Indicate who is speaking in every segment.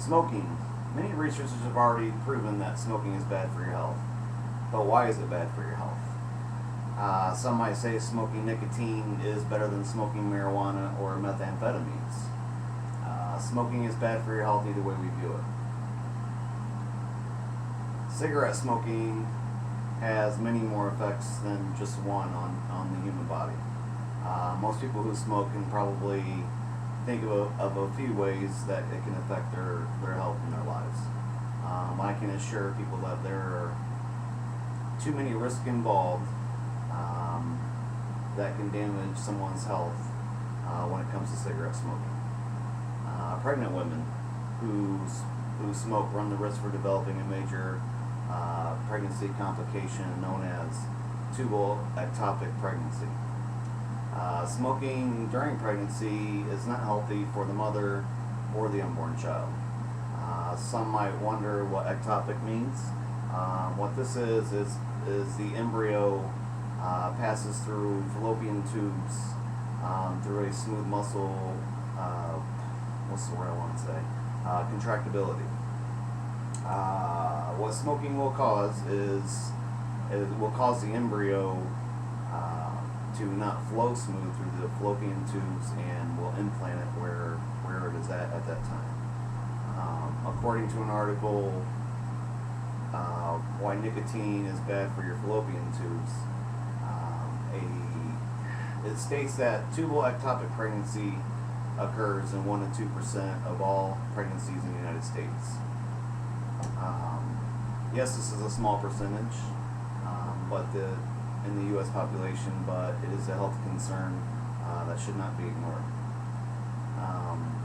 Speaker 1: Smoking. Many researchers have already proven that smoking is bad for your health. But why is it bad for your health? Some might say smoking nicotine is better than smoking marijuana or methamphetamines. Smoking is bad for your health either way we view it. Cigarette smoking has many more effects than just one on the human body. Most people who smoke can probably think of a few ways that it can affect their health and their lives. I can assure people that there are too many risks involved that can damage someone's health when it comes to cigarette smoking. Pregnant women who smoke run the risk for developing a major pregnancy complication known as tubal ectopic pregnancy. Smoking during pregnancy is not healthy for the mother or the unborn child. Some might wonder what ectopic means. What this is the embryo passes through fallopian tubes through a smooth muscle, what's the word I want to say? Contractibility. What smoking will cause is it will cause the embryo to not flow smooth through the fallopian tubes and will implant it where it is at that time. According to an article, why nicotine is bad for your fallopian tubes, it states that tubal ectopic pregnancy occurs in 1 to 2% of all pregnancies in the United States. Yes, this is a small percentage, but in the U.S. population, but it is a health concern that should not be ignored.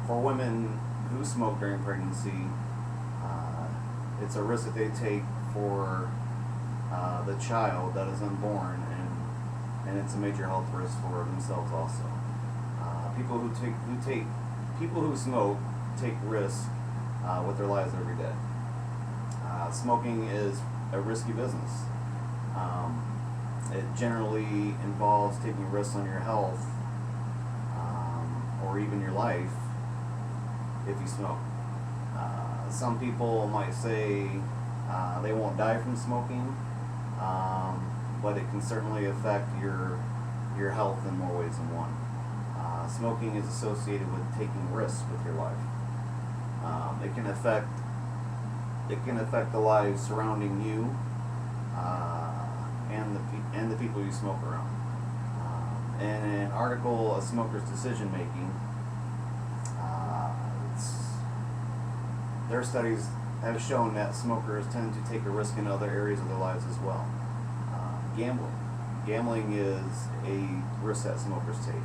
Speaker 1: For women who smoke during pregnancy, it's a risk that they take for the child that is unborn, and it's a major health risk for themselves also. People who smoke take risks with their lives every day. Smoking is a risky business. It generally involves taking risks on your health or even your life if you smoke. Some people might say they won't die from smoking, but it can certainly affect your health in more ways than one. Smoking is associated with taking risks with your life. It can affect the lives surrounding you and the people you smoke around. In an article, A Smoker's Decision Making, their studies have shown that smokers tend to take a risk in other areas of their lives as well. Gambling is a risk that smokers take.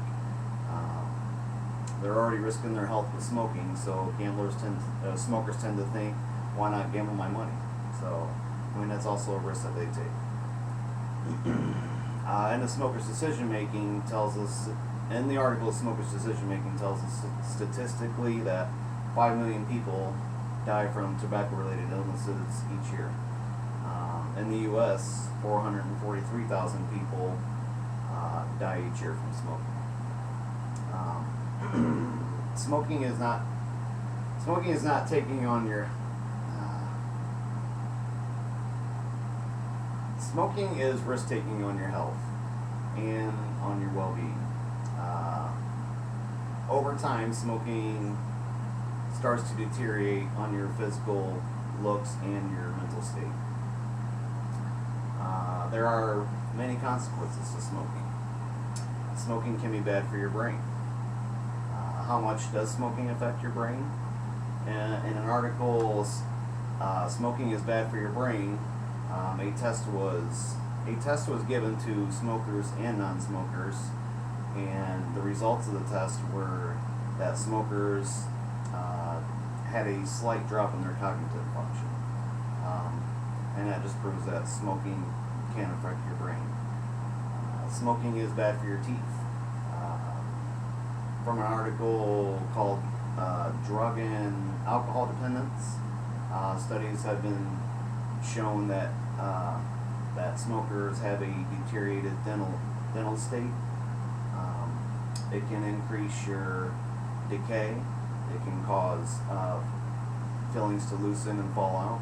Speaker 1: They're already risking their health with smoking, so smokers tend to think, why not gamble my money? So, that's also a risk that they take. And the Smoker's Decision Making tells us, in the article, Smoker's Decision Making tells us statistically that 5 million people die from tobacco-related illnesses each year. In the U.S., 443,000 people die each year from smoking. Smoking is not taking on your smoking is risk taking on your health and on your well-being. Over time, smoking starts to deteriorate on your physical looks and your mental state. There are many consequences to smoking. Smoking can be bad for your brain. How much does smoking affect your brain? In an article, Smoking is Bad for Your Brain, a test was given to smokers and non-smokers, and the results of the test were that smokers had a slight drop in their cognitive function, and that just proves that smoking can affect your brain. Smoking is bad for your teeth. From an article called Drug and Alcohol Dependence, studies have been shown that smokers have a deteriorated dental state. It can increase your decay. It can cause fillings to loosen and fall out,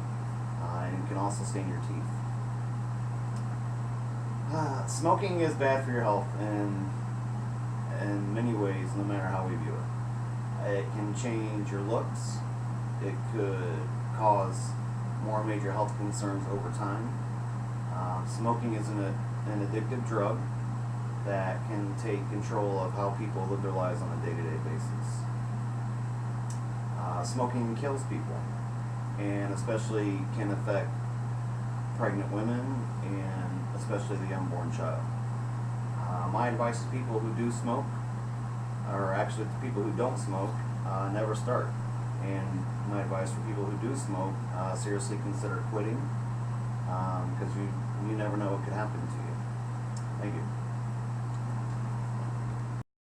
Speaker 1: and it can also stain your teeth. Smoking is bad for your health in many ways, no matter how we view it. It can change your looks. It could cause more major health concerns over time. Smoking is an addictive drug that can take control of how people live their lives on a day-to-day basis. Smoking kills people, and especially can affect pregnant women and especially the unborn child. My advice to people who do smoke, or actually to people who don't smoke, never start. And my advice for people who do smoke, seriously consider quitting, because you never know what could happen to you. Thank you.